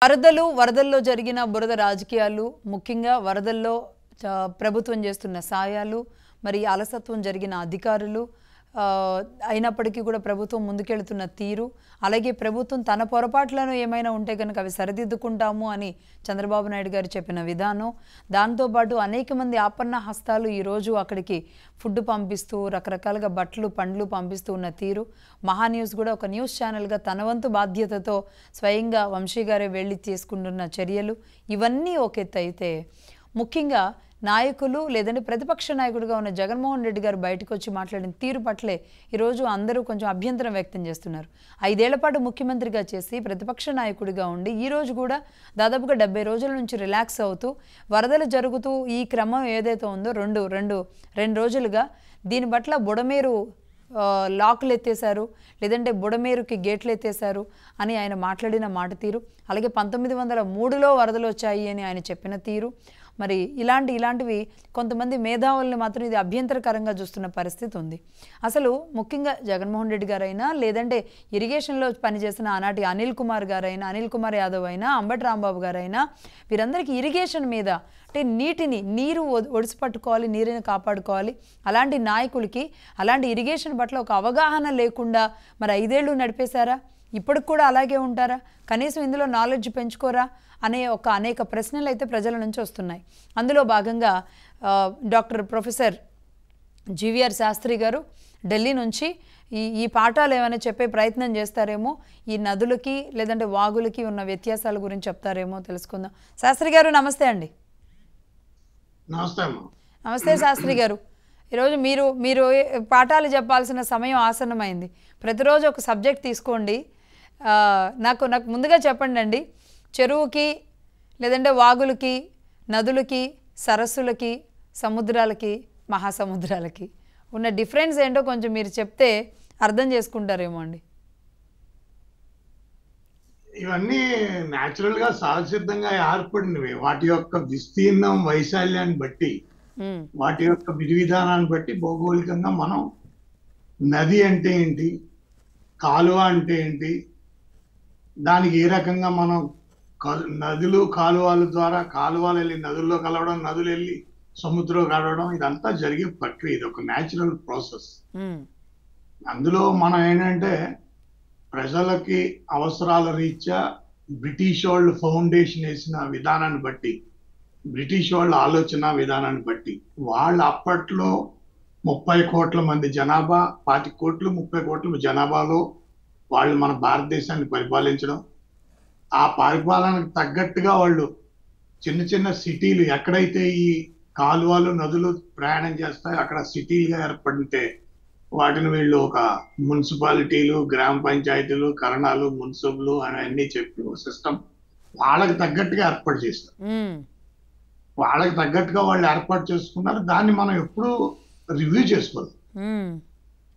వరదల్లో జరిగిన బురద రాజకీయాలు, ముఖ్యంగా వరదల్లో ప్రభుత్వం చేస్తున్న సాయాలు, మరి అలసత్వం జరిగిన అధికారులు, అయినప్పటికీ కూడా ప్రభుత్వం ముందుకెళ్తున్న తీరు, అలాగే ప్రభుత్వం తన పొరపాట్లను ఏమైనా ఉంటే కనుక అవి సరిదిద్దుకుంటాము అని చంద్రబాబు నాయుడు గారు చెప్పిన విధానం, దాంతోపాటు అనేక మంది ఆపన్న హస్తాలు ఈరోజు అక్కడికి ఫుడ్ పంపిస్తూ రకరకాలుగా బట్టలు పండ్లు పంపిస్తూ ఉన్న తీరు, మహా న్యూస్ కూడా ఒక న్యూస్ ఛానల్గా తన వంతు బాధ్యతతో స్వయంగా వంశీ గారే వెళ్ళి తీసుకుంటున్న చర్యలు, ఇవన్నీ ఒక ఎత్తు అయితే ముఖ్యంగా నాయకులు లేదంటే ప్రతిపక్ష నాయకుడిగా ఉన్న జగన్మోహన్ రెడ్డి గారు బయటకు వచ్చి మాట్లాడిన తీరు పట్లే ఈరోజు అందరూ కొంచెం అభ్యంతరం వ్యక్తం చేస్తున్నారు. 5 ఏళ్ల పాటు ముఖ్యమంత్రిగా చేసి ప్రతిపక్ష నాయకుడిగా ఉండి ఈరోజు కూడా దాదాపుగా 70 రోజుల నుంచి రిలాక్స్ అవుతూ వరదలు జరుగుతూ ఈ క్రమం ఏదైతే ఉందో రెండు రోజులుగా దీని పట్ల బుడమేరు లాకులు ఎత్తేశారు, లేదంటే బుడమేరుకి గేట్లు ఎత్తేశారు అని ఆయన మాట్లాడిన మాట తీరు, అలాగే 1903లో వరదలు వచ్చాయి అని ఆయన చెప్పిన తీరు, మరి ఇలాంటివి కొంతమంది మేధావుల్ని మాత్రం ఇది అభ్యంతరకరంగా చూస్తున్న పరిస్థితి ఉంది. అసలు ముఖ్యంగా జగన్మోహన్ రెడ్డి గారైనా లేదంటే ఇరిగేషన్లో పనిచేసిన ఆనాటి అనిల్ కుమార్ యాదవ్ అయినా, అంబటి రాంబాబు గారైనా, వీరందరికీ ఇరిగేషన్ మీద అంటే నీరు ఒడిసి పట్టుకోవాలి, నీరుని కాపాడుకోవాలి, అలాంటి నాయకులకి అలాంటి ఇరిగేషన్ పట్ల ఒక అవగాహన లేకుండా మరి 5 ఏళ్ళు నడిపేశారా? ఇప్పటికి కూడా అలాగే ఉంటారా? కనీసం ఇందులో నాలెడ్జ్ పెంచుకోరా అనే అనేక ప్రశ్నలు అయితే ప్రజల నుంచి వస్తున్నాయి. అందులో భాగంగా ప్రొఫెసర్ జీవీఆర్ శాస్త్రి గారు ఢిల్లీ నుంచి ఈ పాఠాలు ఏమైనా చెప్పే ప్రయత్నం చేస్తారేమో, ఈ నదులకి లేదంటే వాగులకి ఉన్న వ్యత్యాసాల గురించి చెప్తారేమో తెలుసుకుందాం. శాస్త్రి గారు నమస్తే అండి. నమస్తే శాస్త్రి గారు. ఈరోజు మీరు పాఠాలు చెప్పాల్సిన సమయం ఆసన్నమైంది. ప్రతిరోజు ఒక సబ్జెక్ట్ తీసుకోండి. నాకు ముందుగా చెప్పండి అండి, చెరువుకి లేదంటే వాగులకి, నదులకి, సరస్సులకి, సముద్రాలకి, మహాసముద్రాలకి ఉన్న డిఫరెన్స్ ఏంటో కొంచెం మీరు చెప్తే అర్థం చేసుకుంటారేమో అండి. ఇవన్నీ న్యాచురల్ గా సహజసిద్ధంగా ఏర్పడినవి. వాటి యొక్క విస్తీర్ణం, వైశాల్యాన్ని బట్టి, వాటి యొక్క విధి విధానాన్ని బట్టి భౌగోళికంగా మనం నది అంటే ఏంటి, కాలువ అంటే ఏంటి, దానికి ఏ రకంగా మనం నదులు కాలువల ద్వారా కాలువలు వెళ్ళి నదుల్లో కలవడం, నదులు వెళ్ళి సముద్రం కలవడం, ఇదంతా జరిగే ప్రక్రియ. ఇది ఒక న్యాచురల్ ప్రాసెస్. అందులో మనం ఏంటంటే ప్రజలకి అవసరాల రీత్యా బ్రిటిష్ వాళ్ళు ఫౌండేషన్ వేసిన విధానాన్ని బట్టి, బ్రిటిష్ వాళ్ళ ఆలోచన విధానాన్ని బట్టి, వాళ్ళు అప్పట్లో 30 కోట్ల మంది జనాభా, 25 కోట్లు 30 కోట్ల జనాభాలో వాళ్ళు మన భారతదేశాన్ని పరిపాలించడం, ఆ పరిపాలనకు తగ్గట్టుగా వాళ్ళు చిన్న చిన్న సిటీలు ఎక్కడైతే ఈ కాలువలు నదులు ప్రయాణం చేస్తాయో అక్కడ సిటీలుగా ఏర్పడితే వాటిని వీళ్ళు ఒక మున్సిపాలిటీలు, గ్రామ పంచాయతీలు, కరణాలు, మున్సిపల్ అని చెప్పి ఒక సిస్టమ్ వాళ్ళకి తగ్గట్టుగా ఏర్పాటు చేస్తారు. వాళ్ళకి తగ్గట్టుగా వాళ్ళు ఏర్పాటు చేసుకున్నారు. దాన్ని మనం ఎప్పుడు రివ్యూ చేసుకోవాలి.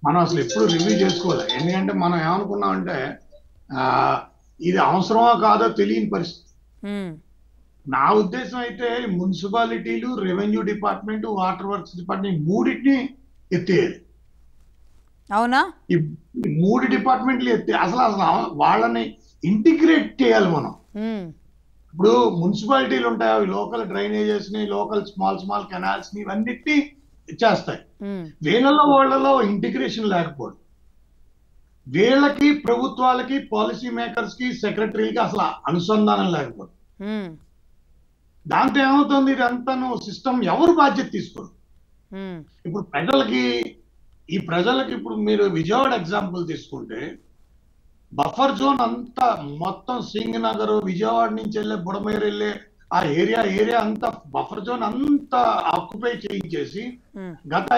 మనం అసలు ఎప్పుడు రివ్యూ చేసుకోవాలి. ఎందుకంటే మనం ఏమనుకున్నామంటే ఇది అవసరమో కాదో తెలియని పరిస్థితి. నా ఉద్దేశం అయితే మున్సిపాలిటీలు, revenue department, water works department మూడింటిని ఎత్తేయాలి. అవునా? ఈ 3 డిపార్ట్మెంట్లు ఎత్తే అసలు వాళ్ళని ఇంటిగ్రేట్ చేయాలి మనం. ఇప్పుడు మున్సిపాలిటీలు ఉంటాయి, అవి లోకల్ డ్రైనేజెస్ ని, లోకల్ స్మాల్ కెనాల్స్ ని ఇవన్నిటిని చేస్తాయి. వాళ్ళలో ఇంటిగ్రేషన్ లేకపోవడం, వీళ్ళకి ప్రభుత్వాలకి, పాలసీ మేకర్స్ కి, సెక్రటరీలకి అసలు అనుసంధానం లేకపోవడం, దాంతో ఏమవుతుంది, ఇదంతాను సిస్టమ్ ఎవరు బాధ్యత తీసుకోరు. ఇప్పుడు ప్రజలకి ఇప్పుడు మీరు విజయవాడ ఎగ్జాంపుల్ తీసుకుంటే బఫర్ జోన్ అంతా మొత్తం సింగనగర్, విజయవాడ నుంచి వెళ్ళే బుడమేరు వెళ్ళే ఆ ఏరియా అంతా బఫర్ జోన్ అంతా ఆక్యుపై చేయించేసి గత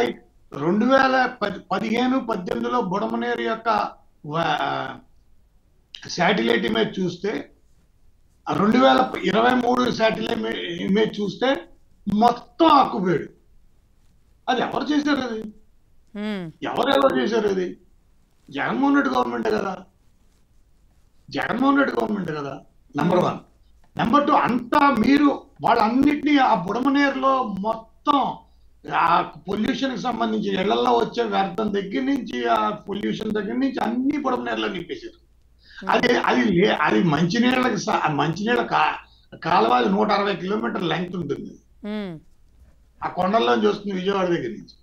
2017-18లో బుడమనేరు యొక్క శాటిలైట్ ఇమేజ్ చూస్తే, 2023 శాటిలైట్ ఇమేజ్ చూస్తే మొత్తం ఆక్యుపైడ్. అది ఎవరు చేశారు? అది ఎవరు చేశారు? అది జగన్మోహన్ రెడ్డి గవర్నమెంట్ కదా. నెంబర్ 1. నెంబర్ 2, అంతా మీరు వాళ్ళన్నిటినీ ఆ బుడమనేరులో మొత్తం ఆ పొల్యూషన్ కి సంబంధించి ఇళ్లలో వచ్చే వ్యర్థం దగ్గర నుంచి, ఆ పొల్యూషన్ దగ్గర నుంచి అన్ని బుడమనేరులో నింపేశారు. అది మంచినీళ్ళ కాలువ 160 కిలోమీటర్ల లెంగ్త్ ఉంటుంది. ఆ కొండల్లోంచి వస్తుంది విజయవాడ దగ్గర నుంచి.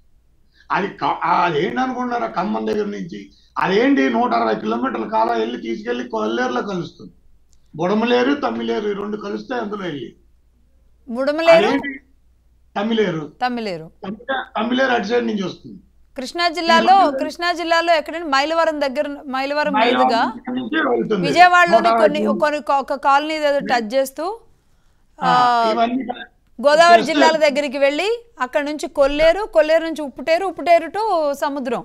అదేంటి అనుకుంటున్నారా, ఖమ్మం దగ్గర నుంచి అదేంటి 160 కిలోమీటర్ల కాలువ వెళ్ళి తీసుకెళ్లి కొల్లేరులో కలుస్తుంది. బుడమలేరు తమ్మిలేరు ఈ రెండు కలుస్తాయి అందులో వెళ్ళి. అదేంటి తమ్మిలేరు అటు సైడ్ నుంచి వస్తుంది. కృష్ణా జిల్లాలో ఎక్కడంటే మైలవరం మీదుగా విజయవాడలోని కొన్ని ఒక కాలనీ టచ్ చేస్తూ గోదావరి జిల్లాల దగ్గరికి వెళ్ళి అక్కడ నుంచి కొల్లేరు నుంచి ఉప్పుటేరు టు సముద్రం.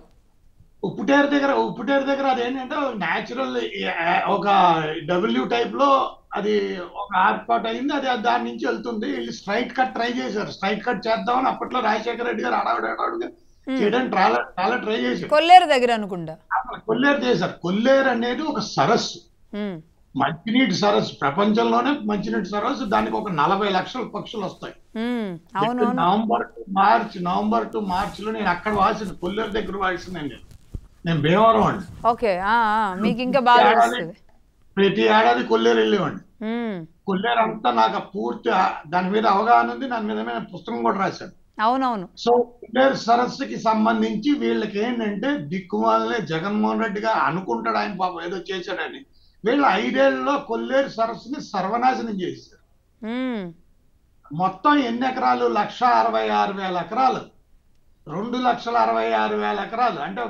ఉప్పుటేరు దగ్గర అదేంటంటే న్యాచురల్ ఒక డబ్ల్యూ టైప్ లో అది ఒక ఏర్పాటు అయింది. అది దాని నుంచి వెళ్తుంది. వీళ్ళు స్ట్రైట్ కట్ ట్రై చేశారు. స్ట్రైట్ కట్ చేద్దామని అప్పట్లో రాజశేఖర రెడ్డి గారు అడావుడిగా చేయడానికి చాలా ట్రై చేశారు. కొల్లేరు దగ్గర అనుకుంటా కొల్లేరు చేశారు. కొల్లేరు అనేది ఒక సరస్సు, మంచినీటి సరస్సు, ప్రపంచంలోనే మంచినీటి సరస్సు. దానికి ఒక 40 లక్షల పక్షులు వస్తాయి. నవంబర్ టు మార్చ్ లో నేను అక్కడ వాసిన కొల్లేరు దగ్గర వాసిందండి. నేను భీమవరం అండి. ప్రతి ఏడాది కొల్లేరు వెళ్ళేవాడిని. కొల్లేరు అంతా నాకు పూర్తి దాని మీద అవగాహన ఉంది. దాని మీద పుస్తకం కూడా రాశాను. అవునవును. సో కొల్లేరు సరస్సుకి సంబంధించి వీళ్ళకి ఏంటంటే దిక్కుమాలనే జగన్మోహన్ రెడ్డి గారు అనుకుంటాడు, ఆయన పాపం ఏదో చేశాడని. వీళ్ళు 5 ఏళ్లలో కొల్లేరు సరస్సుని సర్వనాశనం చేశారు. మొత్తం ఎన్ని ఎకరాలు? 1,66,000 ఎకరాలు, 2,66,000 ఎకరాలు, అంటే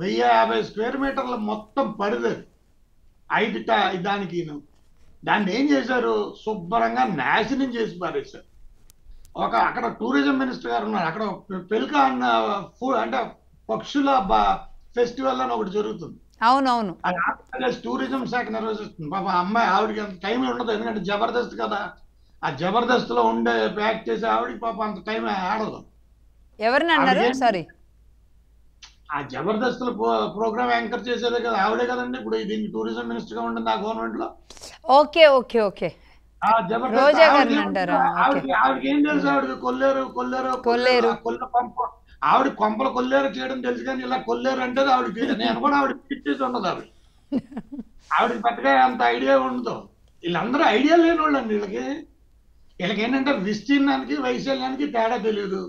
1050 స్క్వేర్ మీటర్లు మొత్తం పరిధి. దాన్ని ఏం చేశారు? శుభ్రంగా నాశనం చేసి పారేశారు. అక్కడ టూరిజం మినిస్టర్ గారు ఉన్నారు. అక్కడ పెల్కాన్ అంటే పక్షుల ఫెస్టివల్ అని ఒకటి జరుగుతుంది. అవునవును. అది ఆంధ్రప్రదేశ్ టూరిజం శాఖ నిర్వహిస్తుంది. పాప అమ్మాయి ఆవిడకి అంత టైం ఉండదు, ఎందుకంటే జబర్దస్త్ కదా. ఆ జబర్దస్త్ లో యాక్ట్ చేసే ఆవిడకి పాప అంత టైం ఆడదు. ఎవరిని అన్నారు? సారీ, ఆ జబర్దస్త్ లో ప్రోగ్రామ్ యాంకర్ చేసేదే కదా ఆవిడే కదండి. ఇప్పుడు దీనికి టూరిజం మినిస్టర్ గా ఉంటుంది ఆ గవర్నమెంట్ లో. ఓకే. ఆవిడకి ఏం తెలుసు? ఆవిడకి కొల్లేరు ఆవిడ కొంపల కొల్లేరు చేయడం తెలుసు, కానీ ఇలా కొల్లేరు అంటే ఆవిడకి నేను కూడా ఆవిడ పిచ్చేసి ఉండదు. ఆవిడకి పెద్దగా అంత ఐడియా ఉండదు. వీళ్ళందరూ ఐడియా లేని వాళ్ళు అండి. వీళ్ళకి ఏంటంటే విస్తీర్ణానికి వైశాల్యానికి తేడా తెలియదు,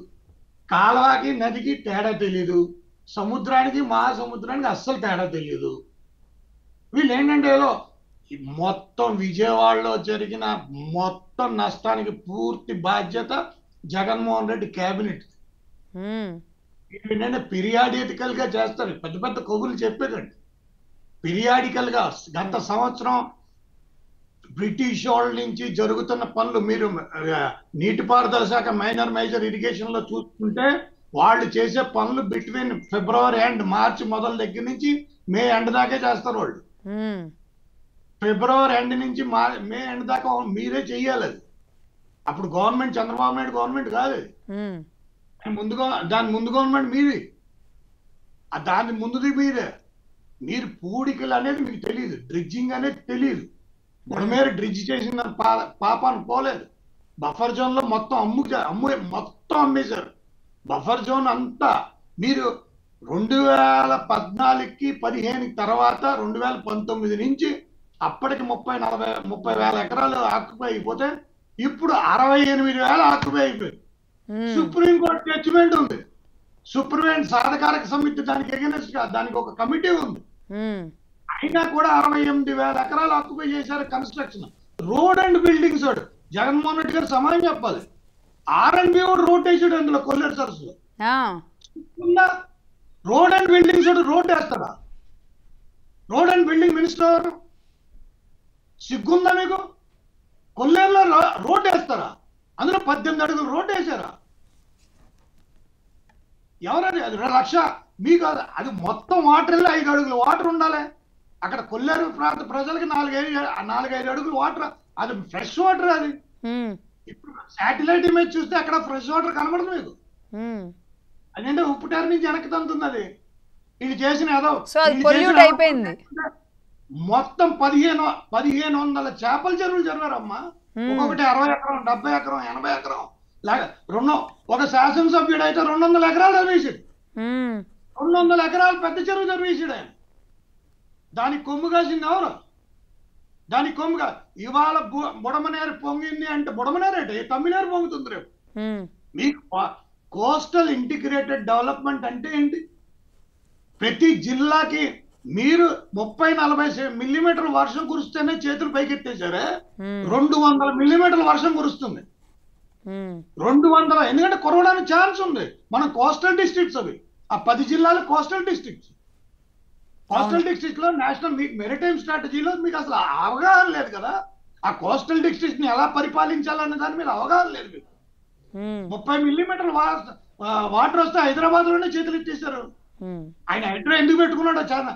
కాలువకి నదికి తేడా తెలియదు, సముద్రానికి మహాసముద్రానికి అస్సలు తేడా తెలియదు. వీళ్ళు ఏంటంటే ఏదో మొత్తం విజయవాడలో జరిగిన మొత్తం నష్టానికి పూర్తి బాధ్యత జగన్మోహన్ రెడ్డి కేబినెట్. ఏంటంటే పీరియాడికల్ గా చేస్తారు. పెద్ద పెద్ద కబుర్లు చెప్పేదండి. పీరియాడికల్ గా గత సంవత్సరం బ్రిటిష్ వాళ్ళ నుంచి జరుగుతున్న పనులు మీరు నీటిపారుదల శాఖ మైనర్ మేజర్ ఇరిగేషన్ లో చూసుకుంటే వాళ్ళు చేసే పనులు బిట్వీన్ ఫిబ్రవరి అండ్ మార్చి మొదల దగ్గర నుంచి మే ఎండ్ దాకే చేస్తారు వాళ్ళు. ఫిబ్రవరి ఎండ్ నుంచి మే ఎండ్ దాకా మీరే చెయ్యాలి. అది అప్పుడు గవర్నమెంట్ చంద్రబాబు నాయుడు గవర్నమెంట్ కాదు. దాని ముందు గవర్నమెంట్ మీది, దాని ముందుది మీరే. మీరు పూడికలు అనేది మీకు తెలియదు, డ్రిడ్జింగ్ అనేది తెలియదు. బుడమేరు డ్రిడ్జ్ చేసిన పాపాన్ని పోలేదు. బఫర్ జోన్ లో మొత్తం మొత్తం అమ్మేశారు. బఫర్ జోన్ అంతా మీరు 2014కి 15 తర్వాత 2019 నుంచి అప్పటికి 30 వేల ఎకరాలు ఆక్యుపై అయిపోతే ఇప్పుడు 68,000 ఆక్యుపై అయిపోయింది. సుప్రీంకోర్టు జడ్జిమెంట్ ఉంది. సుప్రీం సాధకారక సమితి దానికి ఎగెనెస్ట్ గా దానికి ఒక కమిటీ ఉంది. అయినా కూడా 68,000 ఎకరాలు ఆక్యుపై చేశారు కన్స్ట్రక్షన్. రోడ్ అండ్ బిల్డింగ్స్ వాడు జగన్మోహన్ రెడ్డి గారు సమానం చెప్పాలి. R&B వాడు రోడ్ వేసాడు అందులో కొల్లేరు సరస్సులో. రోడ్ అండ్ బిల్డింగ్స్ వాడు రోడ్ వేస్తాడా? రోడ్ అండ్ బిల్డింగ్ మినిస్టర్ ఎవరు? సిగ్గుందా మీకు? కొల్లేరులో రోడ్ వేస్తారా? అందులో 18 అడుగులు రోడ్ వేసారా? ఎవరది? అది 2 లక్ష మీకు అది మొత్తం వాటర్ 5 అడుగులు వాటర్ ఉండాలి. అక్కడ కొల్లేరు ప్రాంత ప్రజలకి 4-5 అడుగులు వాటర్, అది ఫ్రెష్ వాటర్. అది ఇప్పుడు శాటిలైట్ ఇమేజ్ చూస్తే అక్కడ ఫ్రెష్ వాటర్ కనబడదు మీకు. అదేంటే ఉప్పుటేరు నుంచి వెనక్కి తంతుంది. అది వీళ్ళు చేసిన ఏదో అయిపోయింది. మొత్తం 1,500 చేపల చెరువులు జరిగారమ్మా. ఒక్కొక్కటి 60 ఎకరం, 70 ఎకరం, 80 ఎకరం లాగా. ఒక శాసనసభ్యుడు అయితే 200 ఎకరాలు చదివేసాడు. 200 ఎకరాలు పెద్ద చెరువు చదివేసాడు ఆయన. దానికి కొమ్ము కాసింది ఎవరు? దానికి కొమ్ముగా ఇవాళ బుడమనేరు పొంగింది అంటే బుడమనేరు అంటే తమిళనేరు పొంగుతుంది రేపు. మీకు కోస్టల్ ఇంటిగ్రేటెడ్ డెవలప్మెంట్ అంటే ఏంటి? ప్రతి జిల్లాకి మీరు 30-40 మిల్లీమీటర్ల వర్షం కురిస్తేనే చేతులు పైకెత్తేసారే, 200 మిల్లీమీటర్ల వర్షం కురుస్తుంది. 200, ఎందుకంటే కురవడానికి ఛాన్స్ ఉంది. మన కోస్టల్ డిస్ట్రిక్ట్స్ అవి, ఆ 10 జిల్లాలు కోస్టల్ డిస్ట్రిక్ట్స్. కోస్టల్ డిస్ట్రిక్ట్ లో నేషనల్ మెరిటైమ్ స్ట్రాటజీలో మీకు అసలు అవగాహన లేదు కదా. ఆ కోస్టల్ డిస్ట్రిక్ట్ ని ఎలా పరిపాలించాలన్న దాని మీద అవగాహన లేదు మీకు. 30 మిల్లీమీటర్ల వాటర్ వస్తే హైదరాబాద్ లోనే చేతులు ఎత్తేసారు. ఆయన హైడ్రా ఎందుకు పెట్టుకున్నాడో చాలా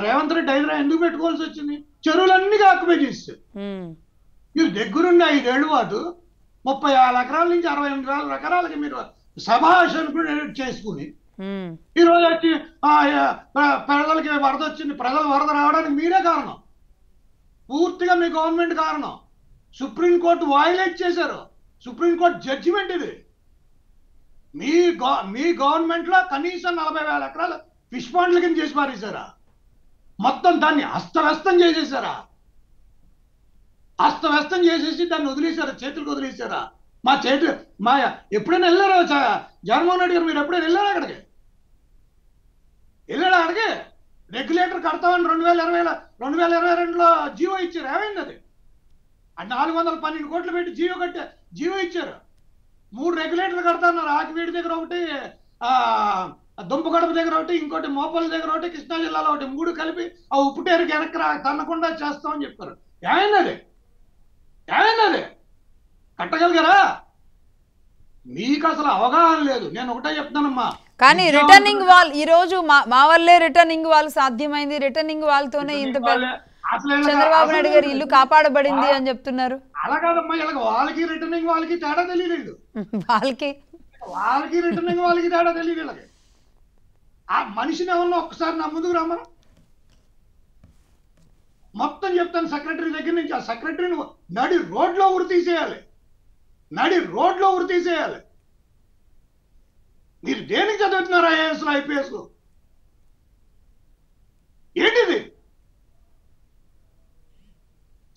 రేవంత్ రెడ్డి హైదరా ఎందుకు పెట్టుకోవాల్సి వచ్చింది? చెరువులన్నీ ఆక్యుపై చేస్తారు. మీరు దగ్గరుండి 5 ఏళ్ల పాటు 36 ఎకరాల నుంచి 68 ఎకరాలకి మీరు సభాషణ చేసుకుని ఈ రోజు వచ్చి ప్రజలకి వరద వచ్చింది, ప్రజలు వరద రావడానికి మీరే కారణం, పూర్తిగా మీ గవర్నమెంట్ కారణం. సుప్రీంకోర్టు వయలేట్ చేశారు, సుప్రీంకోర్టు జడ్జిమెంట్ ఇది. మీ గవర్నమెంట్ లో కనీసం 40,000 ఎకరాలు ఫిష్ పాండ్ల కింద చేసి పారేశారా? మొత్తం దాన్ని అస్తవ్యస్తం చేసేసారా? అస్తవ్యస్తం చేసేసి దాన్ని వదిలేశారా? చేతులకు వదిలేశారా? మా ఎప్పుడైనా వెళ్ళారా జగన్మోహన్ రెడ్డి గారు? మీరు ఎప్పుడైనా వెళ్ళారా అక్కడికి? వెళ్ళాడా అక్కడికి? రెగ్యులేటర్ కడతామని 2022లో జీవో ఇచ్చారు. ఏమైంది అది? 412 కోట్లు పెట్టి జీవో ఇచ్చారు. 3 రెగ్యులేటర్లు కడతాన్నారు. ఆకివీడి దగ్గర ఒకటి, దుంపగడప దగ్గర ఒకటి, ఇంకోటి మోపల్ దగ్గర ఒకటి, కృష్ణా జిల్లాలో ఒకటి, 3 కలిపి ఆ ఉప్పుటేరుకి వెనక్కి తన్నకుండా చేస్తామని చెప్పారు. ఏమైంది? కట్టగలిగారా? మీకు అసలు అవగాహన లేదు. నేను ఒకటే చెప్తానమ్మా. కానీ రిటర్నింగ్ వాల్ ఈ రోజు మా వల్లే రిటర్నింగ్ వాల్ సాధ్యమైంది, రిటర్నింగ్ వాల్ తోనే ఇంత చంద్రబాబు నాయుడు గారి ఇల్లు కాపాడబడింది అని చెప్తున్నారు. అలా కాదమ్మా, వాళ్ళకి రిటర్నింగ్ వాళ్ళకి తేడా తెలియలేదు. వాళ్ళకి రిటర్నింగ్ వాళ్ళకి తేడా తెలియదు. వీళ్ళకి ఆ మనిషిని ఎవరినో ఒక్కసారి నా ముందుకు రమ్మను, మొత్తం చెప్తాను. సెక్రటరీ దగ్గర నుంచి ఆ సెక్రటరీని నడి రోడ్లో ఉరి తీసేయాలి. మీరు దేనికి చదువుతున్నారు? ఐఏఎస్లు, ఐపీఎస్లు ఏంటిది?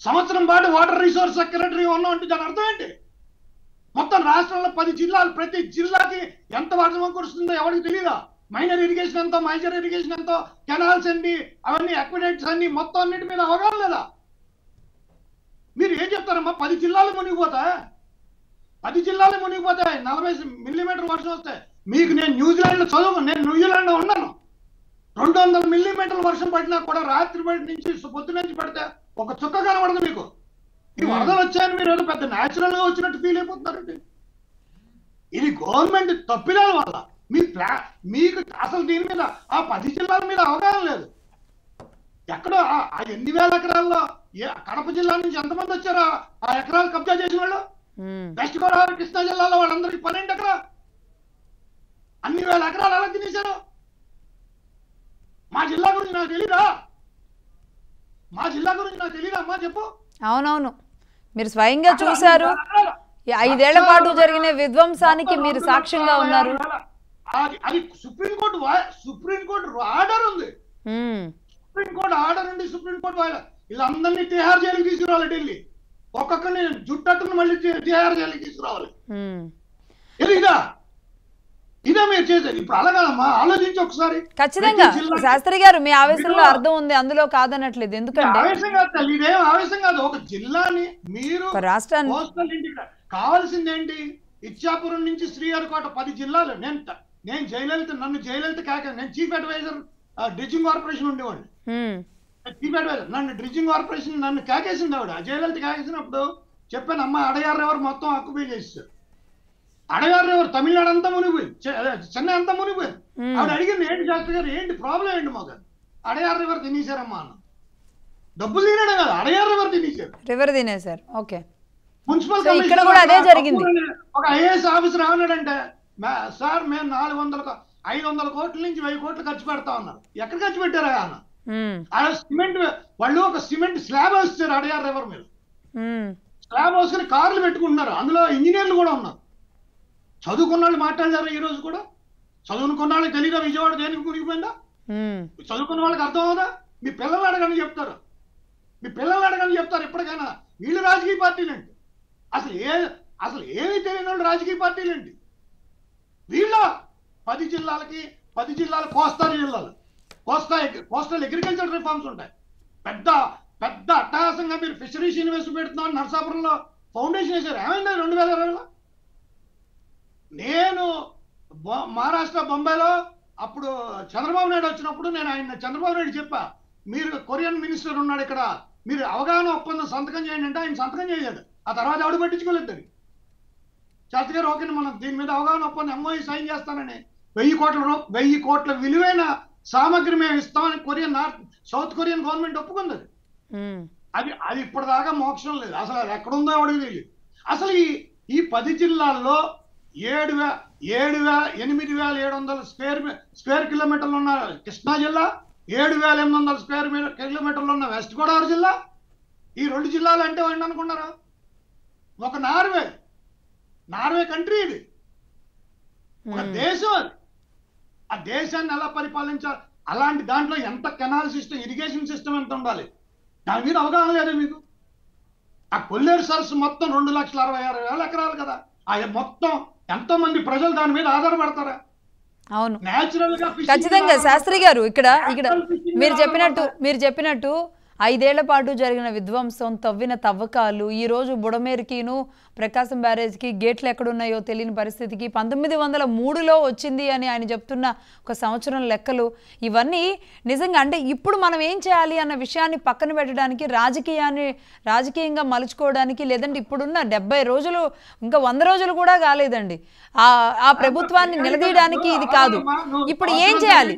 సంవత్సరం పాటు వాటర్ రిసోర్స్ సెక్రటరీ ఉన్నాం అంటే దాని అర్థం ఏంటి? మొత్తం రాష్ట్రంలో 10 జిల్లాలు, ప్రతి జిల్లాకి ఎంత వర్షం కురుస్తుందో ఎవరికి తెలియదా? మైనర్ ఇరిగేషన్ ఎంతో, మేజర్ ఇరిగేషన్ ఎంతో, కెనాల్స్ అన్ని, అవన్నీ అక్విడక్ట్స్ అన్ని, మొత్తం అన్నిటి మీద అవగాహన లేదా? మీరు ఏం చెప్తారమ్మా? 10 జిల్లాలు మునిగిపోతాయి. 40 మిల్లీమీటర్ వర్షం వస్తాయి. మీకు నేను న్యూజిలాండ్ ఉన్నాను. 200 మిల్లీమీటర్ల వర్షం పడినా కూడా రాత్రి నుంచి పొద్దున నుంచి పడితే ఒక చుక్క కనబడదు మీకు. ఈ వరదలు వచ్చాయని మీరు ఏదో పెద్ద న్యాచురల్ గా వచ్చినట్టు ఫీల్ అయిపోతున్నారండి. ఇది గవర్నమెంట్ తప్పిదాల వల్ల. మీకు అసలు దీని మీద ఆ 10 జిల్లాల మీద అవగాహన లేదు. ఎక్కడో ఆ 8,000 ఎకరాల్లో కడప జిల్లా నుంచి ఎంతమంది వచ్చారో ఆ ఎకరాలు కబ్జా చేసిన వాళ్ళు? వెస్ట్ గోదావరి, కృష్ణా జిల్లాలో వాళ్ళందరికీ 12 ఎకరాలు, అన్ని వేల ఎకరాలు ఎలా తినేశారు? మా జిల్లా గురించి నాకు తెలీదా? అమ్మా చెప్పు. అవునవును, మీరు స్వయంగా చూశారు. 5 ఏళ్ల పాటు జరిగిన విధ్వంసానికి మీరు సాక్ష్యంగా ఉన్నారు. అది సుప్రీంకోర్టు ఆర్డర్ ఉంది. సుప్రీంకోర్టు వీళ్ళందరినీ తిహార్ జైలుకి తీసుకురావాలి. ఢిల్లీ ఒక్కొక్కరిని జుట్టట్టును మళ్ళీ తిహార్ జైలుకి తీసుకురావాలి. ఇదే మీరు చేసేది. ఇప్పుడు అలాగమ్మా, ఆలోచించి ఒకసారి. ఖచ్చితంగా శాస్త్రి గారు, మీ ఆవేశంలో అర్థం ఉంది, అందులో కాదనట్లేదు. ఎందుకంటే ఆవేశం కాదు, ఇదేం ఆవేశం కాదు. ఒక జిల్లాని మీరు రాష్ట్రాన్ని కావాల్సింది ఏంటి? ఇచ్చాపురం నుంచి శ్రీహరికోట 10 జిల్లాలు. నేను నన్ను జయలలిత నేను చీఫ్ అడ్వైజర్ డ్రిడ్జింగ్ కార్పొరేషన్ ఉండేవాడిని. చీఫ్ అడ్వైజర్ నన్ను కాకేసింది ఆవిడ. జయలలిత కాకేసినప్పుడు చెప్పాను, అమ్మ అడయార్ రివర్ మొత్తం ఆక్యుపై చేస్తారు. అడయార్ రివర్ తమిళనాడు అంతా మునిగిపోయింది, చెన్నై అంతా మునిగిపోయింది. ఆవిడ అడిగింది, ఏంటి శాస్త్రి గారు, ఏంటి ప్రాబ్లం ఏంటి మాకు? అడయార్ రివర్ తినేశారమ్మా అన్న. డబ్బులు తినడం కాదు, అడయార్ రివర్ తినేశారు. ఓకే, మున్సిపల్ ఇక్కడ కూడా అదే జరిగింది. ఒక ఐఏఎస్ ఆఫీసర్ ఏమన్నాడంటే, సార్ మేము 500 కోట్ల నుంచి 1000 కోట్లు ఖర్చు పెడతా ఉన్నారు. ఎక్కడ ఖర్చు పెట్టారా అన్న? సిమెంట్ వాళ్ళు ఒక సిమెంట్ స్లాబ్ వేస్తారు అడయార్ రివర్ మీద. స్లాబ్ వేసుకుని కార్లు పెట్టుకుంటున్నారు, అందులో ఇంజనీర్లు కూడా ఉన్నారు. చదువుకున్న వాళ్ళు మాట్లాడారు. ఈ రోజు కూడా చదువుకున్న వాళ్ళకి తెలీదా విజయవాడ దేనికి మునిగిపోయిందా? చదువుకున్న వాళ్ళకి అర్థం అవుదా? మీ పిల్లలు అడగని చెప్తారు, మీ పిల్లలు అడగని చెప్తారు ఎప్పటికైనా. వీళ్ళు రాజకీయ పార్టీలేంటి? అసలు ఏమీ తెలియని వాళ్ళు రాజకీయ పార్టీలేంటి? వీళ్ళ 10 జిల్లాలు కోస్టల్ అగ్రికల్చర్ రిఫార్మ్స్ ఉంటాయి. పెద్ద పెద్ద అట్టహాసంగా మీరు ఫిషరీస్ యూనివర్సిటీ పెడుతున్నాను నరసాపురంలో ఫౌండేషన్ వేశారు. ఏమైంది 2020లో? నేను మహారాష్ట్ర బొంబాయిలో అప్పుడు చంద్రబాబు నాయుడు వచ్చినప్పుడు నేను చంద్రబాబు నాయుడు చెప్పా, మీరు కొరియన్ మినిస్టర్ ఉన్నాడు ఇక్కడ, మీరు అవగాహన ఒప్పందం సంతకం చేయండి అంటే ఆయన సంతకం చేయలేదు. ఆ తర్వాత ఎవడు పట్టించుకోలేదు. శాస్త్రి గారు ఓకే మనం దీని మీద అవగాహన ఒప్పందం ఎంఓఈ సైన్ చేస్తానని 1000 కోట్ల విలువైన సామగ్రి మేము ఇస్తామని సౌత్ కొరియన్ గవర్నమెంట్ ఒప్పుకుంది. అది ఇప్పటిదాకా మోక్షం లేదు. అసలు అది ఎక్కడుందో ఎవడికి తెలియదు. అసలు ఈ 10 జిల్లాల్లో 8,700 స్క్వేర్ కిలోమీటర్లు ఉన్న కృష్ణా జిల్లా, 7,800 స్క్వేర్ కిలోమీటర్లు ఉన్న వెస్ట్ గోదావరి జిల్లా, ఈ 2 జిల్లాలు అంటే ఏంటి అనుకున్నారా? ఒక నార్వే కంట్రీ ఇది, ఒక దేశం. అది ఆ దేశాన్ని ఎలా పరిపాలించాలి? అలాంటి దాంట్లో ఎంత కెనాల్ సిస్టమ్, ఇరిగేషన్ సిస్టమ్ ఎంత ఉండాలి? దాని మీద అవగాహన లేదు మీకు. ఆ కొల్లేరు సరస్సు మొత్తం 2,66,000 ఎకరాలు కదా. ఆ మొత్తం ఎంతో మంది ప్రజలు దాని మీద ఆధారపడతారా? అవును, నేచురల్ గా ఖచ్చితంగా శాస్త్రి గారు ఇక్కడ మీరు చెప్పినట్టు 5 ఏళ్ల పాటు జరిగిన విధ్వంసం, తవ్విన తవ్వకాలు, ఈ రోజు బుడమేరుకిను ప్రకాశం బ్యారేజ్కి గేట్లు ఎక్కడున్నాయో తెలియని పరిస్థితికి 1903లో వచ్చింది అని ఆయన చెప్తున్న ఒక సంవత్సరం లెక్కలు, ఇవన్నీ నిజంగా అంటే ఇప్పుడు మనం ఏం చేయాలి అన్న విషయాన్ని పక్కన పెట్టడానికి, రాజకీయంగా మలుచుకోవడానికి, లేదంటే ఇప్పుడున్న 70 రోజులు ఇంకా 100 రోజులు కూడా కాలేదండి ఆ ప్రభుత్వాన్ని నిలదీయడానికి. ఇది కాదు, ఇప్పుడు ఏం చేయాలి?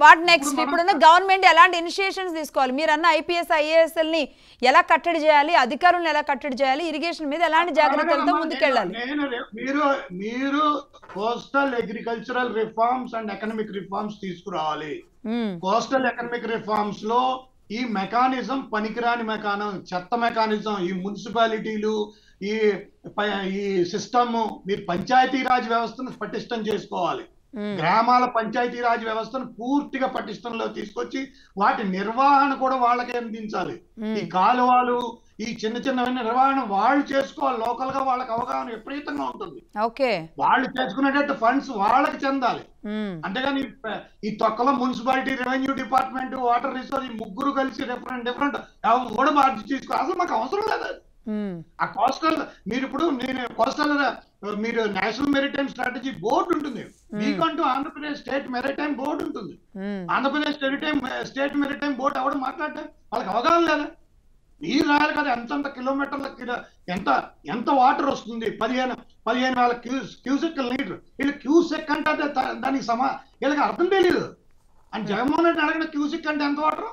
What next? ఇప్పుడున్న గవర్నమెంట్ ఎలాంటి ఇనిషియేషన్స్ తీసుకోవాలి? మీరు అన్న ఐపీఎస్ ఐఏఎస్ఎల్ని ఎలా కట్టడి చేయాలి, అధికారులను ఎలా కట్టడి చేయాలి, ఇరిగేషన్ మీద ఎలాంటి జాగ్రత్తలతో ముందుకెళ్ళాలి? మీరు coastal agricultural reforms and economic reforms తీసుకురావాలి. కోస్టల్ ఎకనామిక్ రిఫార్మ్స్ లో ఈ మెకానిజం పనికిరాని చెత్త మెకానిజం, ఈ మున్సిపాలిటీలు, ఈ సిస్టమ్, మీరు పంచాయతీరాజ్ వ్యవస్థను పటిష్టం చేసుకోవాలి. గ్రామాల పంచాయతీరాజ్ వ్యవస్థను పూర్తిగా పటిష్టంలో తీసుకొచ్చి వాటి నిర్వహణ కూడా వాళ్ళకే అందించాలి. ఈ కాలువలు, ఈ చిన్న నిర్వహణ వాళ్ళు చేసుకోవాలి. లోకల్ గా వాళ్ళకి అవగాహన విపరీతంగా ఉంటుంది. వాళ్ళు చేసుకునేటట్టు ఫండ్స్ వాళ్ళకి చెందాలి. అంతేగాని ఈ తొక్కలో municipality, revenue department, water resource ఈ ముగ్గురు కలిసి డిఫరెంట్ కూడా బాధ్యత తీసుకోవాలి. అసలు మాకు అవసరం లేదు. ఆ కోస్టల్ మీరు నేషనల్ మెరిటైమ్ స్ట్రాటజీ బోర్డు ఉంటుంది, మీకంటూ ఆంధ్రప్రదేశ్ స్టేట్ మెరిటైమ్ బోర్డు ఉంటుంది. ఆంధ్రప్రదేశ్ స్టేట్ మెరిటైమ్ బోర్డు ఎవరు మాట్లాడితే వాళ్ళకి అవగాహన లేదా? నీరు రాయాలి కదా, ఎంతంత కిలోమీటర్లకి ఎంత వాటర్ వస్తుంది, 15,000 క్యూసెక్ లీటర్. వీళ్ళు క్యూసెక్ అంటే దానికి వీళ్ళకి అర్థం తెలియదు. అని జగన్మోహన్ రెడ్డి అడిగిన క్యూసెక్ అంటే ఎంత వాటర్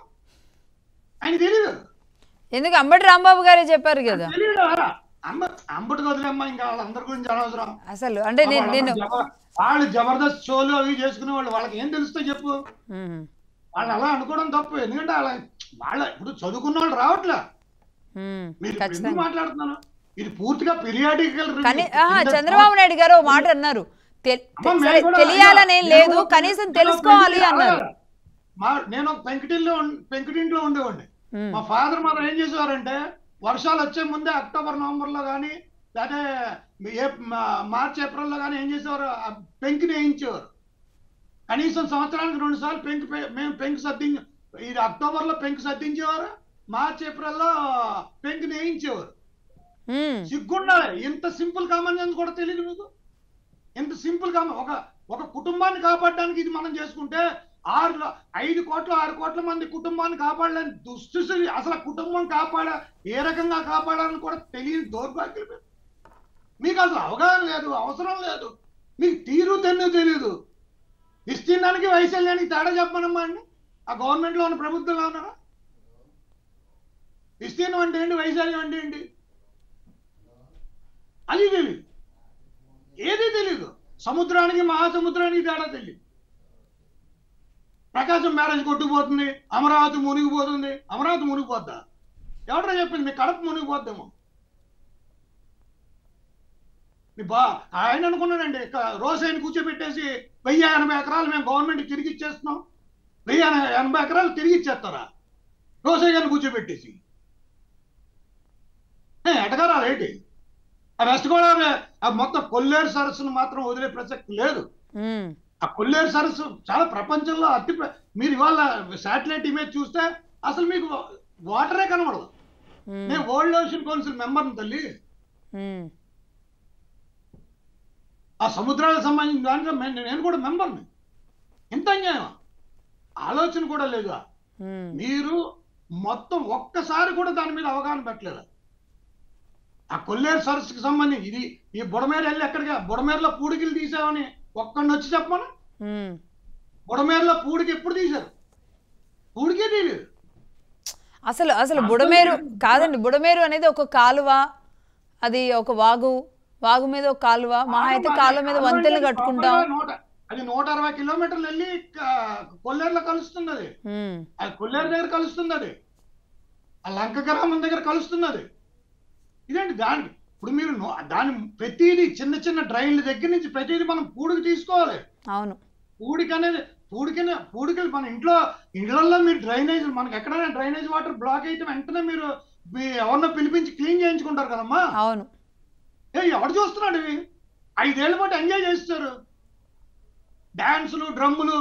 ఆయన తెలియదు. ఎందుకు అంబటి రాంబాబు గారే చెప్పారు కదా. అంబటి వదిలేమ్మా, ఇంకా వాళ్ళందరి గురించి అనవసరం. అసలు అంటే వాళ్ళు జబర్దస్త్ షోలు అవి చేసుకునే వాళ్ళకి ఏం తెలుస్తా చెప్పు. వాళ్ళు అలా అనుకోవడం తప్పు. ఎందుకంటే వాళ్ళ ఇప్పుడు చదువుకున్న వాళ్ళు రావట్లే. మీరు ఎందుకు మాట్లాడుతున్నాను? ఇది పూర్తిగా పీరియాడికల్. చంద్రబాబు నాయుడు గారు మాట అన్నారు, తెలియాలనే లేదు, కనీసం తెలుసుకోవాలి అన్నారు. నేను ఒక పెంకుటింట్లో ఉండేవాడిని. మా ఫాదర్ మదర్ ఏం చేసేవారంటే వర్షాలు వచ్చే ముందే అక్టోబర్ నవంబర్లో కానీ లేకపోతే మార్చ్ ఏప్రిల్లో కానీ ఏం చేసేవారు, పెంకుని వేయించేవారు. కనీసం సంవత్సరానికి 2 సార్లు మేము పెంకు సర్దించి, ఇది అక్టోబర్లో పెంకు సర్దించేవారు, మార్చ్ ఏప్రిల్లో పెంకుని వేయించేవారు. సిగ్గుండాలి. ఇంత సింపుల్ కామన్ సెన్స్ కూడా తెలియదు మీకు. ఇంత సింపుల్ కామన్ ఒక కుటుంబాన్ని కాపాడడానికి ఇది మనం చేసుకుంటే 5 కోట్ల 6 కోట్ల మంది కుటుంబాన్ని కాపాడలేని దుస్థితి. అసలు కుటుంబం ఏ రకంగా కాపాడాలని కూడా తెలియని దౌర్భాగ్యం. మీకు అసలు అవగాహన లేదు, అవసరం లేదు. మీకు తీరు తెన్ను తెలియదు. విస్తీర్ణానికి వైశాల్యానికి తేడా చెప్పమనమ్మా అండి. ఆ గవర్నమెంట్లో ఉన్న ప్రభుత్వంలో ఉన్నారా? విస్తీర్ణం అంటే ఏంటి, వైశాల్యం అంటే ఏంటి అది తెలియదు. ఏది తెలియదు. సముద్రానికి మహాసముద్రానికి తేడా తెలియదు. ప్రకాశం బ్యారేజ్ కొట్టుకుపోతుంది, అమరావతి మునిగిపోతుంది. అమరావతి మునిగిపోద్దా? ఎవడో చెప్పింది? మీ కడప మునిగిపోద్దేమో. ఆయన అనుకున్నాడండి, రోసైని కూర్చోబెట్టేసి 1080 ఎకరాలు మేము గవర్నమెంట్ తిరిగి ఇచ్చేస్తున్నాం. 1080 ఎకరాలు తిరిగి ఇచ్చేస్తారా? రోసయ్య గారిని కూర్చోబెట్టేసి ఎటగారాలు ఏంటి? ఆ వెస్ట్ గోదావరి ఆ మొత్తం కొల్లేరు సరస్సును మాత్రం వదిలే ప్రసక్తి లేదు. ఆ కొల్లేరు సరస్సు చాలా ప్రపంచంలో మీరు ఇవాళ శాటిలైట్ ఇమేజ్ చూస్తే అసలు మీకు వాటరే కనబడదు. నేను వరల్డ్ ఓషన్ కౌన్సిల్ మెంబర్ని తల్లి. ఆ సముద్రాలకు సంబంధించిన దాంట్లో నేను కూడా మెంబర్ని. ఎంత అన్యాయం, ఆలోచన కూడా లేదు. మీరు మొత్తం ఒక్కసారి కూడా దాని మీద అవగాహన పెట్టలేదు. ఆ కొల్లేరు సరస్సుకి సంబంధించి ఇది ఈ బుడమేరు వెళ్ళి ఎక్కడికి బుడమేరులో పూడికిలు తీసామని ఒక్కడిని వచ్చి చెప్పమను. బుడమేరులో పూడికి ఎప్పుడు తీశారు? పూడికే తీయలేదు. అసలు అసలు బుడమేరు కాదండి, బుడమేరు అనేది ఒక కాలువ, అది ఒక వాగు మీద ఒక కాలువ, మహా అయితే కాలువ మీద వంతెనలు కట్టుకుంటాం. అది 160 కిలోమీటర్లు వెళ్ళి కొల్లేరులో కలుస్తుంది. అది కొల్లేరు దగ్గర కలుస్తుంది, అది ఆ లంక గ్రామం దగ్గర కలుస్తుంది. ఇదేంటి దానికి ఇప్పుడు మీరు దాని ప్రతిదీ చిన్న చిన్న డ్రైన్ల దగ్గర నుంచి ప్రతిదీ మనం పూడికి తీసుకోవాలి. అవును, పూడికి అనేది పూడికి మన ఇళ్లలో మీరు డ్రైనేజ్, మనకి ఎక్కడైనా డ్రైనేజ్ వాటర్ బ్లాక్ అయితే వెంటనే మీరు ఎవరినో పిలిపించి క్లీన్ చేయించుకుంటారు కదమ్మా. అవును, ఎవడు చూస్తున్నాడు? 5 ఏళ్ల పాటు ఎంజాయ్ చేస్తారు, డాన్సులు, డ్రమ్ములు,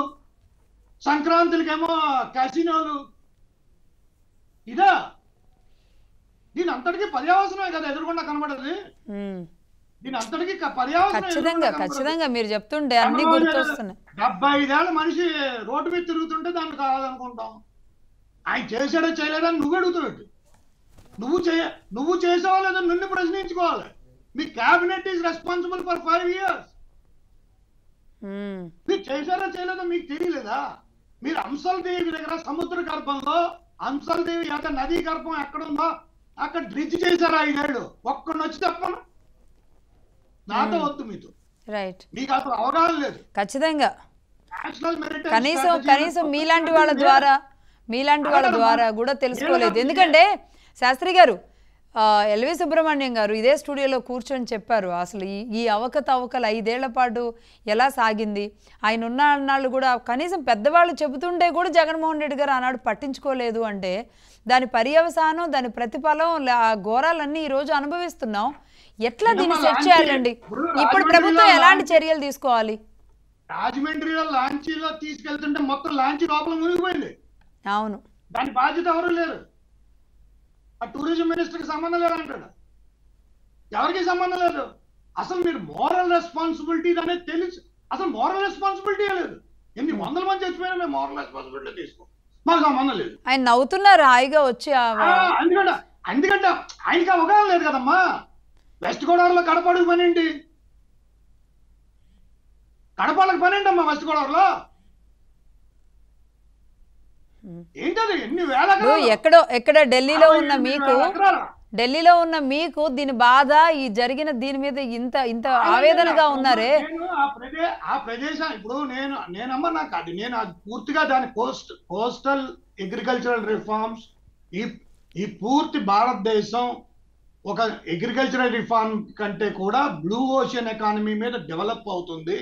సంక్రాంతులకేమో కసినోలు. ఇదా దీని అంతటికీ పర్యావసనమే కదా ఎదురుకుండా కనబడదు. దీని అంతటికీ ఖచ్చితంగా మీరు చెప్తుంటే అన్ని గుర్తొస్తున్నాయి. 75 ఏళ్ళ మనిషి రోడ్డు మీద తిరుగుతుంటే దాన్ని కావాలనుకుంటాం. ఆయన చేసాడో చేయలేదని నువ్వు అడుగుతావు. నువ్వు చేసావో లేదో నిన్ను ప్రశ్నించుకోవాలి. మీ cabinet is responsible for 5 years. మీరు చేశారో చేయలేదో మీకు తెలియలేదా? మీరు అంశలదేవి దగ్గర సముద్ర గర్భంలో అంశలదేవి యొక్క నదీ గర్భం ఎక్కడుందో అక్కడ బ్రిడ్జ్ చేశారు 5 ఏళ్ళు. ఒక్కడిని వచ్చి చెప్పను, నాతో వద్దు, మీతో రైట్. మీకు అసలు అవగాహన లేదు. ఖచ్చితంగా నేషనల్ మెరిటేజ్ కనీసం మీలాంటి వాళ్ళ ద్వారా కూడా తెలుసుకోలేదు. ఎందుకంటే శాస్త్రి గారు, ఎల్వి సుబ్రహ్మణ్యం గారు ఇదే స్టూడియోలో కూర్చొని చెప్పారు అసలు ఈ అవకతవకలు 5 ఏళ్ల పాటు ఎలా సాగింది. ఆయన ఉన్న అన్నాళ్ళు కూడా కనీసం పెద్దవాళ్ళు చెబుతుంటే కూడా జగన్మోహన్ రెడ్డి గారు ఆనాడు పట్టించుకోలేదు అంటే దాని పర్యవసానం, దాని ప్రతిఫలం, ఘోరాలన్నీ ఈరోజు అనుభవిస్తున్నాం. ఎట్లా దీన్ని సెట్ చేయాలండి? ఇప్పుడు ప్రభుత్వం ఎలాంటి చర్యలు తీసుకోవాలి? రాజమండ్రిలో లాంచీలో తీసుకెళ్తుంటే మొత్తం లాంచీ లోపల మునిగిపోయింది. అవును, దాని బాధ్యత ఎవరు లేరు. ఆ టూరిజం మినిస్టర్కి సంబంధం లేదంటాడు. ఎవరికి సంబంధం లేదు. అసలు మీరు మోరల్ రెస్పాన్సిబిలిటీ అనేది తెలుసు. అసలు మోరల్ రెస్పాన్సిబిలిటీ లేదు. ఎన్ని వందల మంది చచ్చిపోయినా మేము మోరల్ రెస్పాన్సిబిలిటీ తీసుకో, మాకు సంబంధం లేదు. ఆయన నవ్వుతున్నారు హాయిగా వచ్చి. ఎందుకంటే ఆయనకి అవగాహన లేదు కదమ్మా. వెస్ట్ గోదావరిలో కడప అడుగు పని ఏంటి? కడపలకు పని ఏంటమ్మా వెస్ట్ గోదావరిలో? ఏంటది? ఎన్ని వేల ఎక్కడ ఢిల్లీలో ఉన్న మీకు దీని బాధ, ఈ జరిగిన దీని మీద ఇంత ఆవేదనగా ఉన్నారే. ఆ ప్రదేశం ఇప్పుడు నేనమ్మా నాకు అది నేను పూర్తిగా దాని కోస్టల్ అగ్రికల్చరల్ రిఫార్మ్స్, ఈ పూర్తి భారతదేశం ఒక అగ్రికల్చరల్ రిఫార్మ్ కంటే కూడా బ్లూ ఓషన్ ఎకానమీ మీద డెవలప్ అవుతుంది.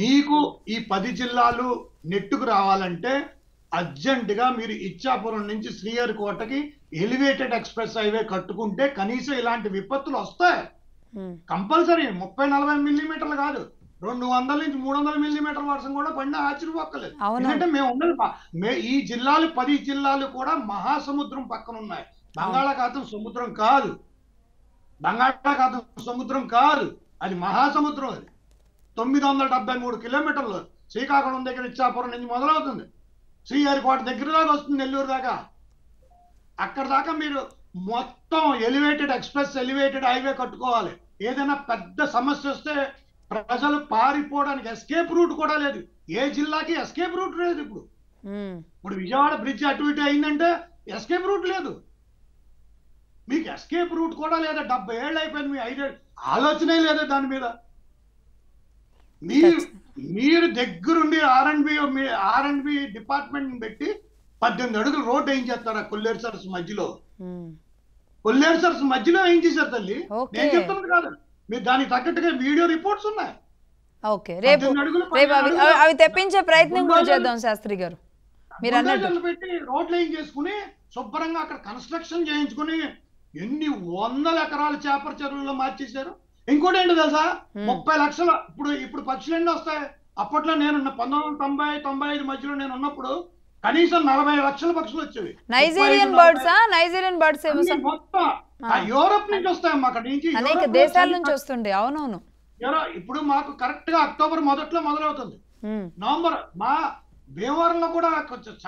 మీకు ఈ 10 జిల్లాలు నెట్టుకు రావాలంటే అర్జెంట్ గా మీరు ఇచ్చాపురం నుంచి శ్రీహరికోటకి ఎలివేటెడ్ ఎక్స్ప్రెస్ హైవే కట్టుకుంటే కనీసం ఇలాంటి విపత్తులు వస్తాయి. కంపల్సరీ 30-40 మిల్లీమీటర్లు కాదు, 200 నుంచి 300 మిల్లీమీటర్ల వర్షం కూడా పడినా ఆశ్చర్యపోక్కలేదు. ఎందుకంటే మేము ఉన్నది ఈ జిల్లాలు 10 జిల్లాలు కూడా మహాసముద్రం పక్కన ఉన్నాయి. బంగాళాఖాతం సముద్రం కాదు, అది మహాసముద్రం. అది 973 కిలోమీటర్లు శ్రీకాకుళం దగ్గర ఇచ్చాపురం నుంచి మొదలవుతుంది, శ్రీహరికోట దగ్గర దాకా వస్తుంది, నెల్లూరు దాకా. అక్కడ దాకా మీరు మొత్తం ఎలివేటెడ్ హైవే కట్టుకోవాలి. ఏదైనా పెద్ద సమస్య వస్తే ప్రజలు పారిపోవడానికి ఎస్కేప్ రూట్ కూడా లేదు. ఏ జిల్లాకి ఎస్కేప్ రూట్ లేదు. ఇప్పుడు విజయవాడ బ్రిడ్జ్ అటు ఇటు అయిందంటే ఎస్కేప్ రూట్ లేదు. మీకు ఎస్కేప్ రూట్ కూడా లేదా? 70 ఏళ్ళు అయిపోయింది, మీ 5 ఏళ్ళు ఆలోచనే లేదు దాని మీద. మీరు దగ్గరుండి ఆర్ఎండ్బి డిపార్ట్మెంట్ పెట్టి 18 అడుగులు రోడ్డు ఏం చేస్తారా? కొల్లేరు సరస్సు మధ్యలో ఏం చేశారు తల్లి? నేను చెప్తున్నది కాదు, మీరు దానికి తగ్గట్టుగా వీడియో రిపోర్ట్స్ ఉన్నాయి. రేపు అవి తెప్పించే ప్రయత్నం కూడా చేద్దాం శాస్త్రి గారు. మీరు అన్నట్టు పెట్టి రోడ్లు ఏం చేసుకుని శుభ్రంగా అక్కడ కన్స్ట్రక్షన్ చేయించుకుని ఎన్ని వందల ఎకరాల చేపల చెరువుల్లో మార్చేశారు. ఇంకోటి ఏంటి తెలుసా, 30 లక్షలు ఇప్పుడు పక్షులు ఎన్ని వస్తాయి. అప్పట్లో నేను 1990-95 మధ్యలో నేను ఉన్నప్పుడు కనీసం 40 లక్షల పక్షులు వచ్చేవి. నైజీరియన్ బర్డ్స్ మొత్తం యూరోప్ నుంచి వస్తాయమ్మా, అక్కడి నుంచి అనేక దేశాల నుంచి వస్తుండే. అవునవును. ఇప్పుడు మాకు కరెక్ట్ గా అక్టోబర్ మొదట్లో మొదలవుతుంది. నవంబర్ మా భీమవరంలో కూడా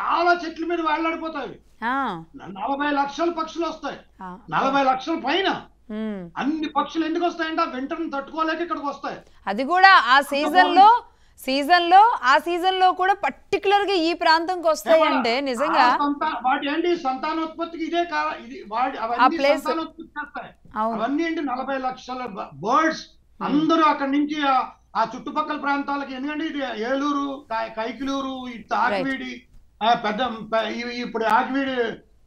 చాలా చెట్ల మీద వేళ్లాడిపోతాయి. 40 లక్షల పక్షులు వస్తాయి. 40 లక్షల పైన అన్ని పక్షులు ఎందుకు వస్తాయంటే ఆ వింటర్ని తట్టుకోలేక ఇక్కడికి వస్తాయి. అది కూడా ఆ సీజన్ లో కూడా పర్టికులర్ గా ఈ ప్రాంతంకి వస్తాయి అంటే నిజంగా వాటి ఏంటి సంతానోత్పత్తికి ఇదే ఇది అవన్నీ సంతానోత్పత్తి చేస్తాయి. అవన్నీ ఏంటి 40 లక్షల బర్డ్స్ అందరూ అక్కడి నుంచి ఆ చుట్టుపక్కల ప్రాంతాలకి, ఎందుకంటే ఇది ఏలూరు, కైకిలూరు, ఆకివీడి, పెద్ద ఇప్పుడు ఆకివీడి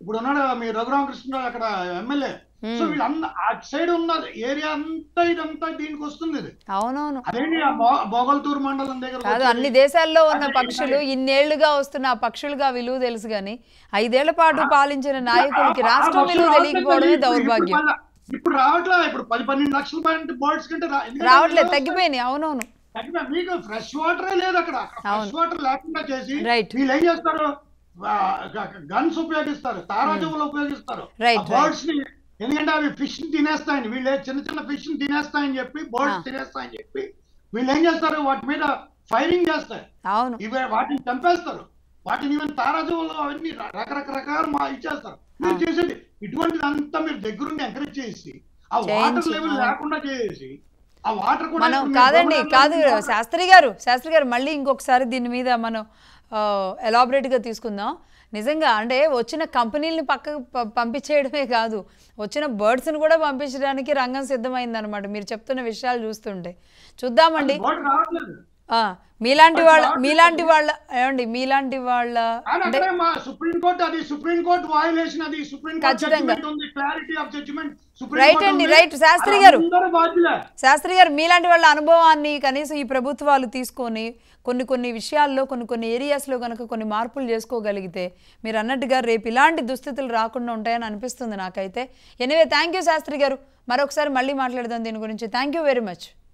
ఇప్పుడు ఉన్నాడు మీ రఘురామకృష్ణరావు అక్కడ ఎమ్మెల్యే. సో వీళ్ళంతా అటు సైడ్ ఉన్న ఏరియా అంతా ఇదంతా దీనికి వస్తుంది. ఇది అవునవును. అదేంటి ఆ బోగల్తూరు మండలం దగ్గర కాదు, అన్ని దేశాల్లో ఉన్న పక్షులు ఇన్నేళ్లుగా వస్తున్న ఆ పక్షులుగా విలువ తెలుసు గాని 5 ఏళ్ల పాటు పాలించిన నాయకులకి రాష్ట్రం విలువ తెలియకపోవడమే దౌర్భాగ్యం. ఇప్పుడు రావట్లే. ఇప్పుడు 10-12 లక్షల బర్డ్స్ కంటే రావట్లేదు, తగ్గిపోయినాయి. అవునవును. మీకు ఫ్రెష్ వాటరే లేదు అక్కడ. ఫ్రెష్ వాటర్ లేకుండా చేసి వీళ్ళు ఏం చేస్తారు, గన్స్ ఉపయోగిస్తారు, తారాజువులు ఉపయోగిస్తారు బర్డ్స్ ని. ఎందుకంటే అవి ఫిష్ ని తినేస్తాయని, వీళ్ళు చిన్న ఫిష్ ని తినేస్తాయని చెప్పి, బర్డ్స్ తినేస్తాయని చెప్పి వీళ్ళు ఏం చేస్తారు, వాటి మీద ఫైరింగ్ చేస్తారు. ఇవి వాటిని చంపేస్తారు. వాటిని ఈవెన్ తారాజువులు అవన్నీ రకరకాల ఇచ్చేస్తారు. మీరు చేసేది ఇటువంటిది అంతా మీరు దగ్గరుండి ఎంకరేజ్ చేసి ఆ వాటర్ లెవెల్ లేకుండా చేసి ఆ వాటర్ కూడా కాదు శాస్త్రి గారు మళ్ళీ ఇంకొకసారి దీని మీద మనం ఎలాబరేట్ గా తీసుకుందాం. నిజంగా అంటే వచ్చిన కంపెనీలని పక్కకు పంపించేయడమే కాదు, వచ్చిన బర్డ్స్ని కూడా పంపించడానికి రంగం సిద్ధమైందనమాట మీరు చెప్తున్న విషయాలు చూస్తుంటే. చూద్దామండి. మీలాంటి వాళ్ళ అంటే సుప్రీంకోర్టు వయలేషన్, అది ఖచ్చితంగా రైట్ అండి, రైట్. శాస్త్రి గారు మీలాంటి వాళ్ళ అనుభవాన్ని కనీసం ఈ ప్రభుత్వాలు తీసుకొని కొన్ని విషయాల్లో కొన్ని ఏరియాస్లో కనుక కొన్ని మార్పులు చేసుకోగలిగితే మీరు అన్నట్టుగా రేపు ఇలాంటి దుస్థితులు రాకుండా ఉంటాయని అనిపిస్తుంది నాకైతే. ఎనీవే థ్యాంక్ యూ శాస్త్రి గారు. మరొకసారి మళ్ళీ మాట్లాడదాం దీని గురించి. Thank you very much.